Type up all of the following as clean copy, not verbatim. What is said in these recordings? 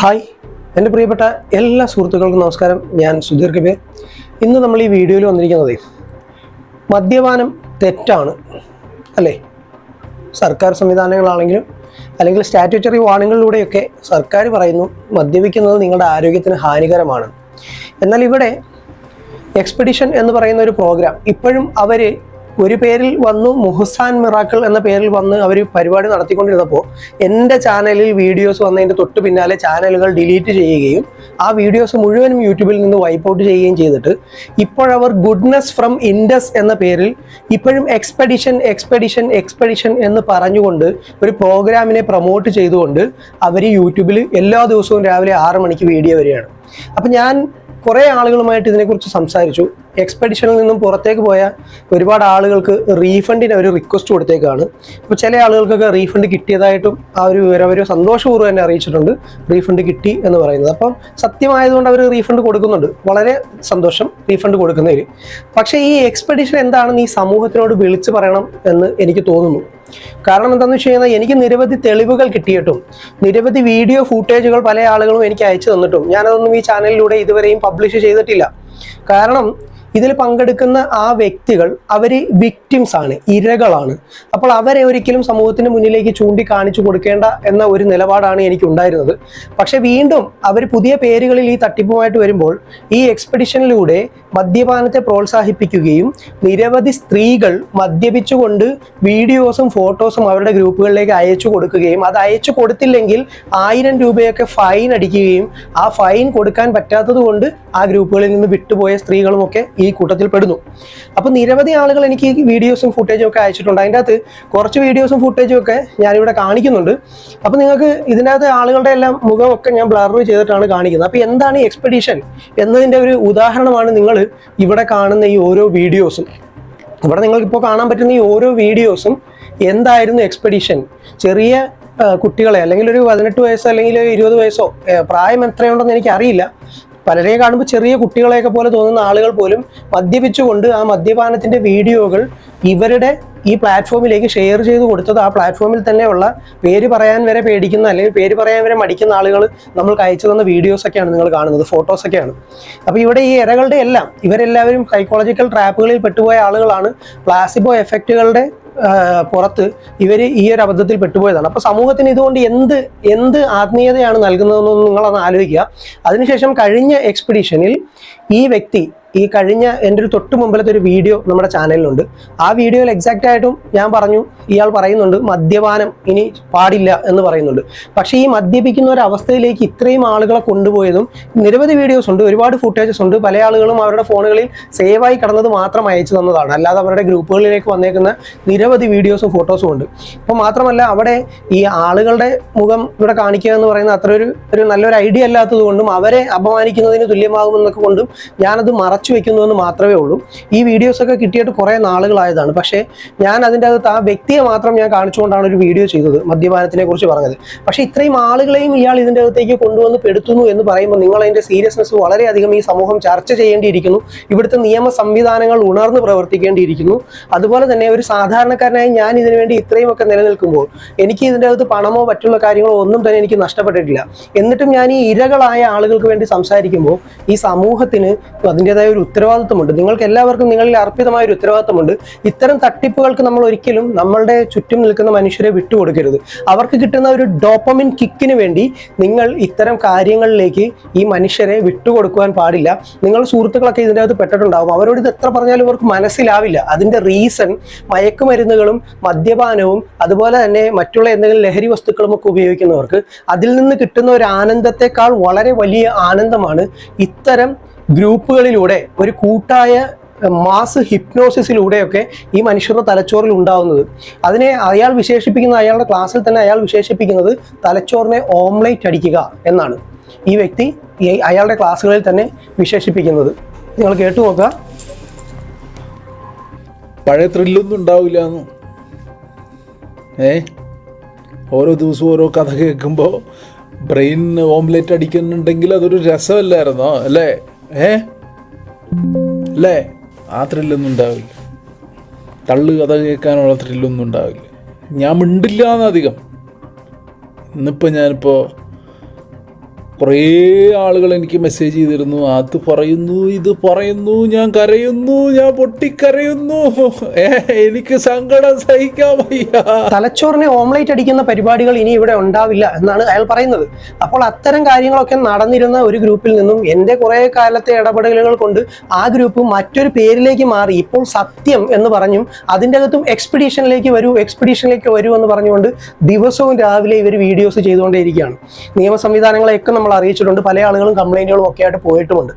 Hi എൻ്റെ പ്രിയപ്പെട്ട എല്ലാ സുഹൃത്തുക്കൾക്കും നമസ്കാരം. ഞാൻ സുധീർ കബീർ. ഇന്ന് നമ്മൾ ഈ വീഡിയോയിൽ വന്നിരിക്കുന്നത് മദ്യപാനം തെറ്റാണ് അല്ലേ? സർക്കാർ സംവിധാനങ്ങളാണെങ്കിലും അല്ലെങ്കിൽ സ്റ്റാറ്റ്യൂട്ടറി വാർണിങ്ങിലൂടെയൊക്കെ സർക്കാർ പറയുന്നു മദ്യപിക്കുന്നത് നിങ്ങളുടെ ആരോഗ്യത്തിന് ഹാനികരമാണ്. എന്നാൽ ഇവിടെ എക്സ്പെഡിഷൻ എന്ന് പറയുന്ന ഒരു പ്രോഗ്രാം ഇപ്പോഴും അവർ ഒരു പേരിൽ വന്നു, മുഹസാൻ മിറാക്കിൾ എന്ന പേരിൽ വന്ന് അവർ പരിപാടി നടത്തിക്കൊണ്ടിരുന്നപ്പോൾ എൻ്റെ ചാനലിൽ വീഡിയോസ് വന്നതിൻ്റെ തൊട്ട് പിന്നാലെ ചാനലുകൾ ഡിലീറ്റ് ചെയ്യുകയും ആ വീഡിയോസ് മുഴുവനും യൂട്യൂബിൽ നിന്ന് വൈപ്പ് ഔട്ട് ചെയ്യുകയും ചെയ്തിട്ട് ഇപ്പോഴവർ ഗുഡ്നെസ് ഫ്രം ഇൻഡസ് എന്ന പേരിൽ ഇപ്പോഴും എക്സ്പെഡിഷൻ എന്ന് പറഞ്ഞുകൊണ്ട് ഒരു പ്രോഗ്രാമിനെ പ്രൊമോട്ട് ചെയ്തുകൊണ്ട് അവർ യൂട്യൂബിൽ എല്ലാ ദിവസവും രാവിലെ 6 മണിക്ക് വീഡിയോ വരികയാണ്. അപ്പം ഞാൻ കുറേ ആളുകളുമായിട്ട് ഇതിനെക്കുറിച്ച് സംസാരിച്ചു. എക്സ്പെഡിഷനിൽ നിന്നും പുറത്തേക്ക് പോയ ഒരുപാട് ആളുകൾക്ക് റീഫണ്ടിന് അവർ റിക്വസ്റ്റ് കൊടുത്തേക്കാണ്. അപ്പോൾ ചില ആളുകൾക്കൊക്കെ റീഫണ്ട് കിട്ടിയതായിട്ടും ആ ഒരു വിവരം അവർ സന്തോഷപൂർവ്വം തന്നെ അറിയിച്ചിട്ടുണ്ട്, റീഫണ്ട് കിട്ടി എന്ന് പറയുന്നത്. അപ്പം സത്യമായതുകൊണ്ട് അവർ റീഫണ്ട് കൊടുക്കുന്നുണ്ട്, വളരെ സന്തോഷം റീഫണ്ട് കൊടുക്കുന്നതിൽ. പക്ഷേ ഈ എക്സ്പെഡിഷൻ എന്താണെന്ന് ഈ സമൂഹത്തിനോട് വിളിച്ചു പറയണം എന്ന് എനിക്ക് തോന്നുന്നു. കാരണം എന്താണെന്ന് വെച്ച് കഴിഞ്ഞാൽ എനിക്ക് നിരവധി തെളിവുകൾ കിട്ടിയിട്ടും നിരവധി വീഡിയോ ഫൂട്ടേജുകൾ പല ആളുകളും എനിക്ക് അയച്ചു തന്നിട്ടും ഞാനതൊന്നും ഈ ചാനലിലൂടെ ഇതുവരെയും പബ്ലിഷ് ചെയ്തിട്ടില്ല. കാരണം ഇതിൽ പങ്കെടുക്കുന്ന ആ വ്യക്തികൾ അവർ വിക്ടിംസ് ആണ്, ഇരകളാണ്. അപ്പോൾ അവരെ ഒരിക്കലും സമൂഹത്തിന് മുന്നിലേക്ക് ചൂണ്ടിക്കാണിച്ചു കൊടുക്കേണ്ട എന്ന ഒരു നിലപാടാണ് എനിക്കുണ്ടായിരുന്നത്. പക്ഷെ വീണ്ടും അവർ പുതിയ പേരുകളിൽ ഈ തട്ടിപ്പുമായിട്ട് വരുമ്പോൾ ഈ എക്സ്പെഡിഷനിലൂടെ മദ്യപാനത്തെ പ്രോത്സാഹിപ്പിക്കുകയും നിരവധി സ്ത്രീകൾ മദ്യപിച്ചുകൊണ്ട് വീഡിയോസും ഫോട്ടോസും അവരുടെ ഗ്രൂപ്പുകളിലേക്ക് അയച്ചു കൊടുക്കുകയും അത് അയച്ചു കൊടുത്തില്ലെങ്കിൽ 1000 രൂപയൊക്കെ ഫൈൻ അടിക്കുകയും ആ ഫൈൻ കൊടുക്കാൻ പറ്റാത്തത് കൊണ്ട് ആ ഗ്രൂപ്പുകളിൽ നിന്ന് വിട്ടുപോയ സ്ത്രീകളുമൊക്കെ ഈ കൂട്ടത്തിൽ പെടുന്നു. അപ്പോൾ നിരവധി ആളുകൾ എനിക്ക് ഈ വീഡിയോസും ഫുട്ടേജും ഒക്കെ അയച്ചിട്ടുണ്ട്. അതിൻ്റെ അകത്ത് കുറച്ച് വീഡിയോസും ഫുട്ടേജും ഒക്കെ ഞാനിവിടെ കാണിക്കുന്നുണ്ട്. അപ്പോൾ നിങ്ങൾക്ക് ഇതിനകത്ത് ആളുകളുടെ എല്ലാം മുഖമൊക്കെ ഞാൻ ബ്ലർ ചെയ്തിട്ടാണ് കാണിക്കുന്നത്. അപ്പോൾ എന്താണ് ഈ എക്സ്പെഡിഷൻ എന്നതിൻ്റെ ഒരു ഉദാഹരണമാണ് നിങ്ങൾ ഇവിടെ കാണുന്ന ഈ ഓരോ വീഡിയോസും. ഇവിടെ നിങ്ങൾക്കിപ്പോൾ കാണാൻ പറ്റുന്ന ഈ ഓരോ വീഡിയോസും എന്തായിരുന്നു എക്സ്പെഡിഷൻ. ചെറിയ കുട്ടികളെ അല്ലെങ്കിൽ ഒരു 18 വയസ്സോ അല്ലെങ്കിൽ 20 വയസ്സോ പ്രായം എത്രയുണ്ടെന്ന് എനിക്കറിയില്ല, പലരെയും കാണുമ്പോൾ ചെറിയ കുട്ടികളെയൊക്കെ പോലെ തോന്നുന്ന ആളുകൾ പോലും മദ്യപിച്ചുകൊണ്ട് ആ മദ്യപാനത്തിൻ്റെ വീഡിയോകൾ ഇവരുടെ ഈ പ്ലാറ്റ്ഫോമിലേക്ക് ഷെയർ ചെയ്ത് കൊടുത്തത് ആ പ്ലാറ്റ്ഫോമിൽ തന്നെയുള്ള പേര് പറയാൻ വരെ പേടിക്കുന്ന അല്ലെങ്കിൽ പേര് പറയാൻ വരെ മടിക്കുന്ന ആളുകൾ നമ്മൾക്ക് അയച്ചു തന്ന വീഡിയോസൊക്കെയാണ് നിങ്ങൾ കാണുന്നത്, ഫോട്ടോസൊക്കെയാണ്. അപ്പോൾ ഇവിടെ ഈ ഇരകളുടെ എല്ലാം ഇവരെല്ലാവരും സൈക്കോളജിക്കൽ ട്രാപ്പുകളിൽ പെട്ടുപോയ ആളുകളാണ്. പ്ലാസിബോ എഫക്റ്റുകളുടെ പുറത്ത് ഇവർ ഈ ഒരു അബദ്ധത്തിൽ പെട്ടുപോയതാണ്. അപ്പോൾ സമൂഹത്തിന് ഇതുകൊണ്ട് എന്ത് ആത്മീയതയാണ് നൽകുന്നതെന്നൊന്നും നിങ്ങളൊന്ന് ആലോചിക്കുക. അതിനുശേഷം കഴിഞ്ഞ എക്സ്പെഡിഷനിൽ ഈ വ്യക്തി കഴിഞ്ഞ എൻ്റെ ഒരു തൊട്ട് മുമ്പിലത്തെ ഒരു വീഡിയോ നമ്മുടെ ചാനലിലുണ്ട്. ആ വീഡിയോയിൽ എക്സാക്റ്റ് ആയിട്ടും ഞാൻ പറഞ്ഞു, ഇയാൾ പറയുന്നുണ്ട് മദ്യപാനം ഇനി പാടില്ല എന്ന് പറയുന്നുണ്ട്. പക്ഷേ ഈ മദ്യപിക്കുന്ന ഒരു അവസ്ഥയിലേക്ക് ഇത്രയും ആളുകളെ കൊണ്ടുപോയതും നിരവധി വീഡിയോസ് ഉണ്ട്, ഒരുപാട് ഫുട്ടേജസ് ഉണ്ട്. പല ആളുകളും അവരുടെ ഫോണുകളിൽ സേവായി കിടന്നത് മാത്രം അയച്ചു തന്നതാണ്, അല്ലാതെ അവരുടെ ഗ്രൂപ്പുകളിലേക്ക് വന്നേക്കുന്ന നിരവധി വീഡിയോസും ഫോട്ടോസും ഉണ്ട്. അപ്പോൾ മാത്രമല്ല അവിടെ ഈ ആളുകളുടെ മുഖം ഇവിടെ കാണിക്കുക എന്ന് പറയുന്നത് അത്ര ഒരു നല്ലൊരു ഐഡിയ അല്ലാത്തത് കൊണ്ടും അവരെ അപമാനിക്കുന്നതിന് തുല്യമാകുമെന്നൊക്കെ കൊണ്ടും ഞാനത് മറച്ചു വെക്കുന്നുവെന്ന് മാത്രമേ ഉള്ളൂ. ഈ വീഡിയോസൊക്കെ കിട്ടിയിട്ട് കുറേ നാളുകളായതാണ്. പക്ഷേ ഞാൻ അതിൻ്റെ അകത്ത് ആ വ്യക്തിയെ മാത്രം ഞാൻ കാണിച്ചുകൊണ്ടാണ് ഒരു വീഡിയോ ചെയ്തത്, മദ്യപാനത്തിനെ കുറിച്ച് പറഞ്ഞത്. പക്ഷേ ഇത്രയും ആളുകളെയും ഇയാൾ ഇതിൻ്റെ അകത്തേക്ക് കൊണ്ടുവന്ന് പെടുത്തുന്നു എന്ന് പറയുമ്പോൾ നിങ്ങൾ അതിൻ്റെ സീരിയസ്നെസ് വളരെയധികം ഈ സമൂഹം ചർച്ച ചെയ്യേണ്ടിയിരിക്കുന്നു. ഇവിടുത്തെ നിയമ സംവിധാനങ്ങൾ ഉണർന്ന് പ്രവർത്തിക്കേണ്ടിയിരിക്കുന്നു. അതുപോലെ തന്നെ ഒരു സാധാരണക്കാരനായി ഞാൻ ഇതിനു വേണ്ടി ഇത്രയുമൊക്കെ നിലനിൽക്കുമ്പോൾ എനിക്ക് ഇതിൻ്റെ അകത്ത് പണമോ മറ്റുള്ള കാര്യങ്ങളോ ഒന്നും തന്നെ എനിക്ക് നഷ്ടപ്പെട്ടിട്ടില്ല. എന്നിട്ടും ഞാൻ ഈ ഇരകളായ ആളുകൾക്ക് വേണ്ടി സംസാരിക്കുമ്പോൾ ഈ സമൂഹത്തിന് അതിൻ്റെതായ ഒരു ഉത്തരവാദിത്വമുണ്ട്. നിങ്ങൾക്ക് എല്ലാവർക്കും നിങ്ങളിൽ അർപ്പിതമായ ഒരു ഉത്തരവാദിത്വമുണ്ട്. ഇത്തരം തട്ടിപ്പുകൾക്ക് നമ്മൾ ഒരിക്കലും നമ്മളുടെ ചുറ്റും നിൽക്കുന്ന മനുഷ്യരെ വിട്ടുകൊടുക്കരുത്. അവർക്ക് കിട്ടുന്ന ഒരു ഡോപ്പമിൻ കിക്കിന് വേണ്ടി നിങ്ങൾ ഇത്തരം കാര്യങ്ങളിലേക്ക് ഈ മനുഷ്യരെ വിട്ടുകൊടുക്കുവാൻ പാടില്ല. നിങ്ങൾ സുഹൃത്തുക്കളൊക്കെ ഇതിൻ്റെ അകത്ത് പെട്ടിട്ടുണ്ടാകും. അവരോട് ഇത് എത്ര പറഞ്ഞാലും അവർക്ക് മനസ്സിലാവില്ല. അതിൻ്റെ റീസൺ മയക്കുമരുന്നുകളും മദ്യപാനവും അതുപോലെ തന്നെ മറ്റുള്ള എന്തെങ്കിലും ലഹരി വസ്തുക്കളും ഒക്കെ ഉപയോഗിക്കുന്നവർക്ക് അതിൽ നിന്ന് കിട്ടുന്ന ഒരു ആനന്ദത്തെക്കാൾ വളരെ വലിയ ആനന്ദമാണ് ഇത്തരം ഗ്രൂപ്പുകളിലൂടെ ഒരു കൂട്ടായ മാസ് ഹിപ്നോസിസിലൂടെയൊക്കെ ഈ മനുഷ്യരുടെ തലച്ചോറിൽ ഉണ്ടാവുന്നത്. അതിനെ അയാളുടെ ക്ലാസ്സിൽ തന്നെ അയാൾ വിശേഷിപ്പിക്കുന്നത് തലച്ചോറിനെ ഓംലേറ്റ് അടിക്കുക എന്നാണ് ഈ വ്യക്തി അയാളുടെ ക്ലാസ്സുകളിൽ തന്നെ വിശേഷിപ്പിക്കുന്നത്. നിങ്ങൾ കേട്ടു നോക്കുക. പഴയ ത്രില്ലൊന്നും ഉണ്ടാവില്ല. ഓരോ ദിവസവും ഓരോ കഥ കേൾക്കുമ്പോൾ ബ്രെയിൻ ഓംലെറ്റ് അടിക്കുന്നുണ്ടെങ്കിൽ അതൊരു രസമല്ലായിരുന്നോ അല്ലേ? അല്ലേ? ആ ത്രില്ലൊന്നും ഉണ്ടാവില്ല. തള്ളു കഥ കേൾക്കാനുള്ള ത്രില്ലൊന്നും ഉണ്ടാവില്ല. ഞാൻ മിണ്ടില്ല എന്നധികം. ഇന്നിപ്പോൾ ഞാനിപ്പോൾ കുറേ ആളുകൾ എനിക്ക് മെസ്സേജ് ചെയ്തിരുന്നു, അത് പറയുന്നു, ഇത് പറയുന്നു, ഞാൻ കരയുന്നു, ഞാൻ പൊട്ടിക്കരയുന്നു, എനിക്ക് സങ്കടം സഹിക്കാൻ വയ്യ. തലച്ചോറിനെ ഓംലേറ്റ് അടിക്കുന്ന പരിപാടികൾ ഇനി ഇവിടെ ഉണ്ടാവില്ല എന്നാണ് അയാൾ പറയുന്നത്. അപ്പോൾ അത്തരം കാര്യങ്ങളൊക്കെ നടന്നിരുന്ന ഒരു ഗ്രൂപ്പിൽ നിന്നും എൻ്റെ കുറേ കാലത്തെ ഇടപെടലുകൾ കൊണ്ട് ആ ഗ്രൂപ്പ് മറ്റൊരു പേരിലേക്ക് മാറി. ഇപ്പോൾ സത്യം എന്ന് പറഞ്ഞും അതിൻ്റെ അകത്തും എക്സ്പെഡീഷനിലേക്ക് വരൂ എന്ന് പറഞ്ഞുകൊണ്ട് ദിവസവും രാവിലെ ഇവർ വീഡിയോസ് ചെയ്തുകൊണ്ടേയിരിക്കുകയാണ്. നിയമ സംവിധാനങ്ങളെയൊക്കെ നമ്മൾ അറിയിച്ചിട്ടുണ്ട്, പല ആളുകളും കംപ്ലൈൻറ്റുകളും ഒക്കെ ആയിട്ട് പോയിട്ടുമുണ്ട്.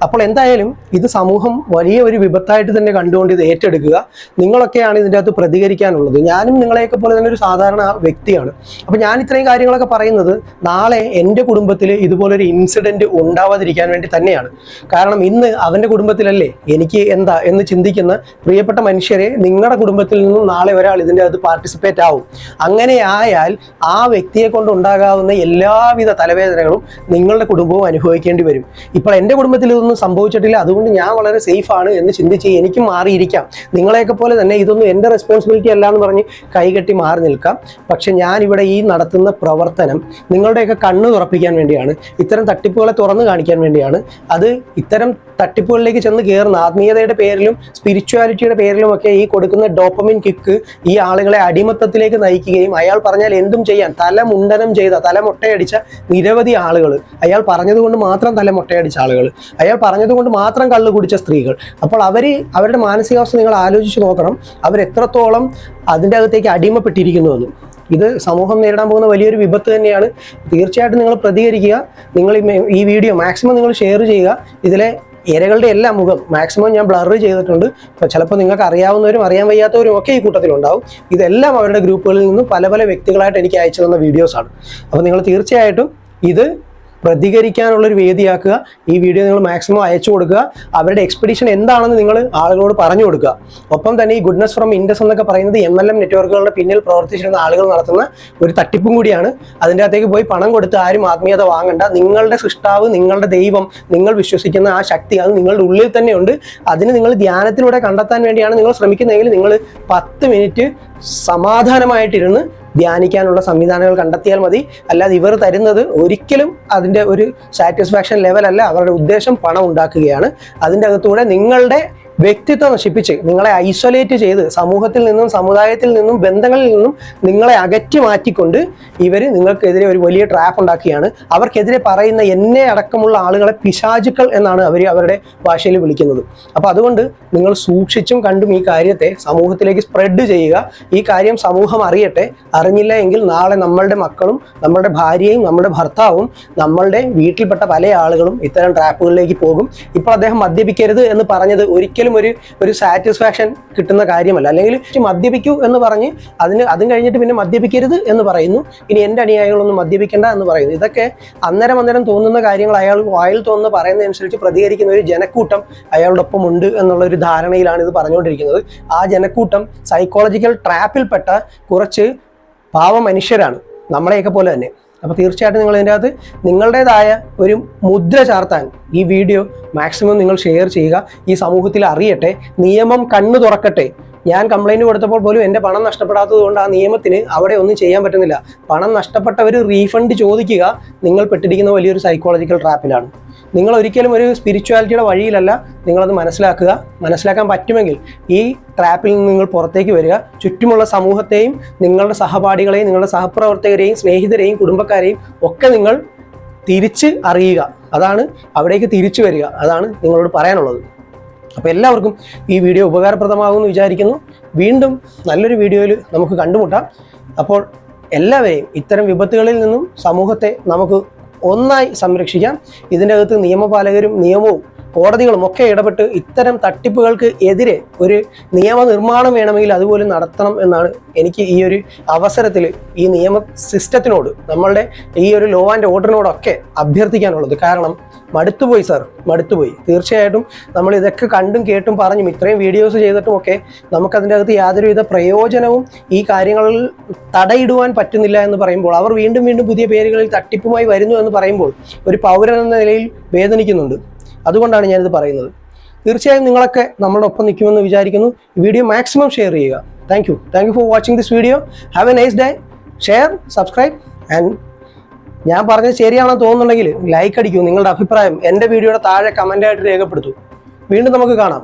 അപ്പോൾ എന്തായാലും ഇത് സമൂഹം വലിയ ഒരു വിപത്തായിട്ട് തന്നെ കണ്ടുകൊണ്ട് ഇത് ഏറ്റെടുക്കുക. നിങ്ങളൊക്കെയാണ് ഇതിൻ്റെ അകത്ത് പ്രതികരിക്കാനുള്ളത്. ഞാനും നിങ്ങളെയൊക്കെ പോലെ തന്നെ ഒരു സാധാരണ വ്യക്തിയാണ്. അപ്പോൾ ഞാൻ ഇത്രയും കാര്യങ്ങളൊക്കെ പറയുന്നത് നാളെ എൻ്റെ കുടുംബത്തിൽ ഇതുപോലൊരു ഇൻസിഡൻറ്റ് ഉണ്ടാവാതിരിക്കാൻ വേണ്ടി തന്നെയാണ്. കാരണം ഇന്ന് അവൻ്റെ കുടുംബത്തിലല്ലേ എനിക്ക് എന്താ എന്ന് ചിന്തിക്കുന്ന പ്രിയപ്പെട്ട മനുഷ്യരെ, നിങ്ങളുടെ കുടുംബത്തിൽ നിന്നും നാളെ ഒരാൾ ഇതിൻ്റെ അകത്ത് പാർട്ടിസിപ്പേറ്റ് ആവും. അങ്ങനെ ആയാൽ ആ വ്യക്തിയെ കൊണ്ട് ഉണ്ടാകാവുന്ന എല്ലാവിധ തലവേദനകളും നിങ്ങളുടെ കുടുംബവും അനുഭവിക്കേണ്ടി വരും. ഇപ്പോൾ എൻ്റെ കുടുംബത്തിൽ ഇതൊന്നും സംഭവിച്ചിട്ടില്ല, അതുകൊണ്ട് ഞാൻ വളരെ സേഫാണ് എന്ന് ചിന്തിച്ച് എനിക്കും മാറിയിരിക്കാം. നിങ്ങളെയൊക്കെ പോലെ തന്നെ ഇതൊന്നും എൻ്റെ റെസ്പോൺസിബിലിറ്റി അല്ല എന്ന് പറഞ്ഞ് കൈകെട്ടി മാറി നിൽക്കാം. പക്ഷെ ഞാനിവിടെ ഈ നടത്തുന്ന പ്രവർത്തനം നിങ്ങളുടെയൊക്കെ കണ്ണ് തുറപ്പിക്കാൻ വേണ്ടിയാണ്, ഇത്തരം തട്ടിപ്പുകളെ തുറന്നു കാണിക്കാൻ വേണ്ടിയാണ്. അത് ഇത്തരം തട്ടിപ്പുകളിലേക്ക് ചെന്ന് കയറുന്ന ആത്മീയതയുടെ പേരിലും സ്പിരിച്വാലിറ്റിയുടെ പേരിലും ഒക്കെ ഈ കൊടുക്കുന്ന ഡോപ്പമിൻ കിക്ക് ഈ ആളുകളെ അടിമത്തത്തിലേക്ക് നയിക്കുകയും അയാൾ പറഞ്ഞാൽ എന്തും ചെയ്യാൻ തലമുണ്ടനം ചെയ്ത, തലമൊട്ടയടിച്ച നിരവധി ആളുകൾ, അയാൾ പറഞ്ഞതുകൊണ്ട് മാത്രം തലമൊട്ടയടിച്ച ആളുകൾ, അയാൾ പറഞ്ഞതുകൊണ്ട് മാത്രം കള്ളു കുടിച്ച സ്ത്രീകൾ. അപ്പോൾ അവരുടെ മാനസികാവസ്ഥ നിങ്ങൾ ആലോചിച്ച് നോക്കണം, അവരെത്രത്തോളം അതിൻ്റെ അകത്തേക്ക് അടിമപ്പെട്ടിരിക്കുന്നുവെന്നും. ഇത് സമൂഹം നേരിടാൻ പോകുന്ന വലിയൊരു വിപത്ത് തന്നെയാണ്. തീർച്ചയായിട്ടും നിങ്ങൾ പ്രതികരിക്കുക. നിങ്ങൾ ഈ വീഡിയോ മാക്സിമം നിങ്ങൾ ഷെയർ ചെയ്യുക. ഇതിലെ ഇരകളുടെ എല്ലാ മുഖം മാക്സിമം ഞാൻ ബ്ലർ ചെയ്തിട്ടുണ്ട്. ചിലപ്പോൾ നിങ്ങൾക്ക് അറിയാവുന്നവരും അറിയാൻ വയ്യാത്തവരും ഒക്കെ ഈ കൂട്ടത്തിലുണ്ടാവും. ഇതെല്ലാം അവരുടെ ഗ്രൂപ്പുകളിൽ നിന്നും പല പല വ്യക്തികളായിട്ട് എനിക്ക് അയച്ചു തന്ന വീഡിയോസാണ്. അപ്പോൾ നിങ്ങൾ തീർച്ചയായിട്ടും ഇത് പ്രതികരിക്കാനുള്ളൊരു വേദിയാക്കുക. ഈ വീഡിയോ നിങ്ങൾ മാക്സിമം അയച്ചു കൊടുക്കുക. അവരുടെ എക്സ്പെഡിഷൻ എന്താണെന്ന് നിങ്ങൾ ആളുകളോട് പറഞ്ഞു കൊടുക്കുക. ഒപ്പം തന്നെ ഈ ഗുഡ്നസ് ഫ്രം ഇൻഡസ് എന്നൊക്കെ പറയുന്നത് MLM നെറ്റ്വർക്കുകളുടെ പിന്നിൽ പ്രവർത്തിച്ചിരുന്ന ആളുകൾ നടത്തുന്ന ഒരു തട്ടിപ്പും കൂടിയാണ്. അതിൻ്റെ അകത്തേക്ക് പോയി പണം കൊടുത്ത് ആരും ആത്മീയത വാങ്ങണ്ട. നിങ്ങളുടെ സൃഷ്ടാവ്, നിങ്ങളുടെ ദൈവം, നിങ്ങൾ വിശ്വസിക്കുന്ന ആ ശക്തി അത് നിങ്ങളുടെ ഉള്ളിൽ തന്നെയുണ്ട്. അതിന് നിങ്ങൾ ധ്യാനത്തിലൂടെ കണ്ടെത്താൻ വേണ്ടിയാണ് നിങ്ങൾ ശ്രമിക്കുന്നതെങ്കിൽ നിങ്ങൾ 10 മിനിറ്റ് സമാധാനമായിട്ടിരുന്ന് ധ്യാനിക്കാനുള്ള സംവിധാനങ്ങൾ കണ്ടെത്തിയാൽ മതി. അല്ലാതെ ഇവർ തരുന്നത് ഒരിക്കലും അതിൻ്റെ ഒരു സാറ്റിസ്ഫാക്ഷൻ ലെവലല്ല. അവരുടെ ഉദ്ദേശം പണം ഉണ്ടാക്കുകയാണ്. അതിൻ്റെ അകത്തൂടെ നിങ്ങളുടെ വ്യക്തിത്വം നശിപ്പിച്ച് നിങ്ങളെ ഐസൊലേറ്റ് ചെയ്ത് സമൂഹത്തിൽ നിന്നും സമുദായത്തിൽ നിന്നും ബന്ധങ്ങളിൽ നിന്നും നിങ്ങളെ അകറ്റി മാറ്റിക്കൊണ്ട് ഇവർ നിങ്ങൾക്കെതിരെ ഒരു വലിയ ട്രാപ്പ് ഉണ്ടാക്കുകയാണ്. അവർക്കെതിരെ പറയുന്ന എന്നെ അടക്കമുള്ള ആളുകളെ പിശാചുക്കൾ എന്നാണ് അവരുടെ ഭാഷയിൽ വിളിക്കുന്നത്. അപ്പോൾ അതുകൊണ്ട് നിങ്ങൾ സൂക്ഷിച്ചും കണ്ടും ഈ കാര്യത്തെ സമൂഹത്തിലേക്ക് സ്പ്രെഡ് ചെയ്യുക. ഈ കാര്യം സമൂഹം അറിയട്ടെ. അറിഞ്ഞില്ല എങ്കിൽ നാളെ നമ്മളുടെ മക്കളും നമ്മളുടെ ഭാര്യയും നമ്മുടെ ഭർത്താവും നമ്മളുടെ വീട്ടിൽപ്പെട്ട പല ആളുകളും ഇത്തരം ട്രാപ്പുകളിലേക്ക് പോകും. ഇപ്പോൾ അദ്ദേഹം മദ്യപിക്കരുത് എന്ന് പറഞ്ഞത് ഒരിക്കലും ഒരു സാറ്റിസ്ഫാക്ഷൻ കിട്ടുന്ന കാര്യമല്ല. അല്ലെങ്കിൽ മദ്യപിക്കൂ എന്ന് പറഞ്ഞ് അതും കഴിഞ്ഞിട്ട് പിന്നെ മദ്യപിക്കരുത് എന്ന് പറയുന്നു. ഇനി എൻ്റെ അനുയായികളൊന്നും മദ്യപിക്കേണ്ട എന്ന് പറയുന്നു. ഇതൊക്കെ അന്നേരം തോന്നുന്ന കാര്യങ്ങൾ അയാൾ വായിൽ തോന്നുന്ന പറയുന്നതനുസരിച്ച് പ്രതികരിക്കുന്ന ഒരു ജനക്കൂട്ടം അയാളുടെ ഒപ്പം ഉണ്ട് എന്നുള്ള ഒരു ധാരണയിലാണ് ഇത് പറഞ്ഞുകൊണ്ടിരിക്കുന്നത്. ആ ജനക്കൂട്ടം സൈക്കോളജിക്കൽ ട്രാപ്പിൽപ്പെട്ട കുറച്ച് പാവ മനുഷ്യരാണ്, നമ്മളെയൊക്കെ പോലെ തന്നെ. അപ്പോൾ തീർച്ചയായിട്ടും നിങ്ങൾ ഇതിൻ്റെ അകത്ത് നിങ്ങളുടേതായ ഒരു മുദ്ര ചാർത്താൻ ഈ വീഡിയോ മാക്സിമം നിങ്ങൾ ഷെയർ ചെയ്യുക. ഈ സമൂഹത്തിൽ അറിയട്ടെ. നിയമം കണ്ണു തുറക്കട്ടെ. ഞാൻ കംപ്ലൈൻറ്റ് കൊടുത്തപ്പോൾ പോലും എൻ്റെ പണം നഷ്ടപ്പെടാത്തത് കൊണ്ട് ആ നിയമത്തിന് അവിടെ ഒന്നും ചെയ്യാൻ പറ്റുന്നില്ല. പണം നഷ്ടപ്പെട്ടവർ റീഫണ്ട് ചോദിക്കുക. നിങ്ങൾ പെട്ടിരിക്കുന്ന വലിയൊരു സൈക്കോളജിക്കൽ ട്രാപ്പിലാണ്. നിങ്ങൾ ഒരിക്കലും ഒരു സ്പിരിച്വാലിറ്റിയുടെ വഴിയിലല്ല. നിങ്ങളത് മനസ്സിലാക്കുക. മനസ്സിലാക്കാൻ പറ്റുമെങ്കിൽ ഈ ട്രാപ്പിൽ നിന്ന് നിങ്ങൾ പുറത്തേക്ക് വരിക. ചുറ്റുമുള്ള സമൂഹത്തെയും നിങ്ങളുടെ സഹപാഠികളെയും നിങ്ങളുടെ സഹപ്രവർത്തകരെയും സ്നേഹിതരെയും കുടുംബക്കാരെയും ഒക്കെ നിങ്ങൾ തിരിച്ച് അറിയുക. അതാണ് അവിടേക്ക് തിരിച്ചു വരിക. അതാണ് നിങ്ങളോട് പറയാനുള്ളത്. അപ്പോൾ എല്ലാവർക്കും ഈ വീഡിയോ ഉപകാരപ്രദമാകുമെന്ന് വിചാരിക്കുന്നു. വീണ്ടും നല്ലൊരു വീഡിയോയിൽ നമുക്ക് കണ്ടുമുട്ടാം. അപ്പോൾ എല്ലാവരെയും ഇത്തരം വിപത്തുകളിൽ നിന്നും സമൂഹത്തെ നമുക്ക് ഒന്നായി സംരക്ഷിക്കാം. ഇതിൻ്റെ അകത്ത് നിയമപാലകരും നിയമവും കോടതികളും ഒക്കെ ഇടപെട്ട് ഇത്തരം തട്ടിപ്പുകൾക്ക് എതിരെ ഒരു നിയമനിർമ്മാണം വേണമെങ്കിൽ അതുപോലും നടത്തണം എന്നാണ് എനിക്ക് ഈ ഒരു അവസരത്തിൽ ഈ നിയമ സിസ്റ്റത്തിനോട്, നമ്മളുടെ ഈ ഒരു ലോ ആൻഡ് ഓർഡറിനോടൊക്കെ അഭ്യർത്ഥിക്കാനുള്ളത്. കാരണം മടുത്തുപോയി സാർ, മടുത്തുപോയി. തീർച്ചയായിട്ടും നമ്മൾ ഇതൊക്കെ കണ്ടും കേട്ടും പറഞ്ഞും ഇത്രയും വീഡിയോസ് ചെയ്തിട്ടുമൊക്കെ നമുക്കതിൻ്റെ അകത്ത് യാതൊരുവിധ പ്രയോജനവും ഈ കാര്യങ്ങളിൽ തടയിടുവാൻ പറ്റുന്നില്ല എന്ന് പറയുമ്പോൾ, അവർ വീണ്ടും വീണ്ടും പുതിയ പേരുകളിൽ തട്ടിപ്പുമായി വരുന്നു എന്ന് പറയുമ്പോൾ ഒരു പൗരൻ എന്ന നിലയിൽ വേദനിക്കുന്നുണ്ട്. അതുകൊണ്ടാണ് ഞാനിത് പറയുന്നത്. തീർച്ചയായും നിങ്ങളൊക്കെ നമ്മളുടെ ഒപ്പം നിൽക്കുമെന്ന് വിചാരിക്കുന്നു. ഈ വീഡിയോ മാക്സിമം ഷെയർ ചെയ്യുക. Thank you for watching this video. Have A nice day. Share, subscribe and ഞാൻ പറഞ്ഞത് ശരിയാണെന്ന് തോന്നുന്നുണ്ടെങ്കിൽ ലൈക്ക് അടിക്കൂ, നിങ്ങളുടെ അഭിപ്രായം എൻ്റെ വീഡിയോയുടെ താഴെ കമൻ്റായിട്ട് രേഖപ്പെടുത്തൂ. വീണ്ടും നമുക്ക് കാണാം.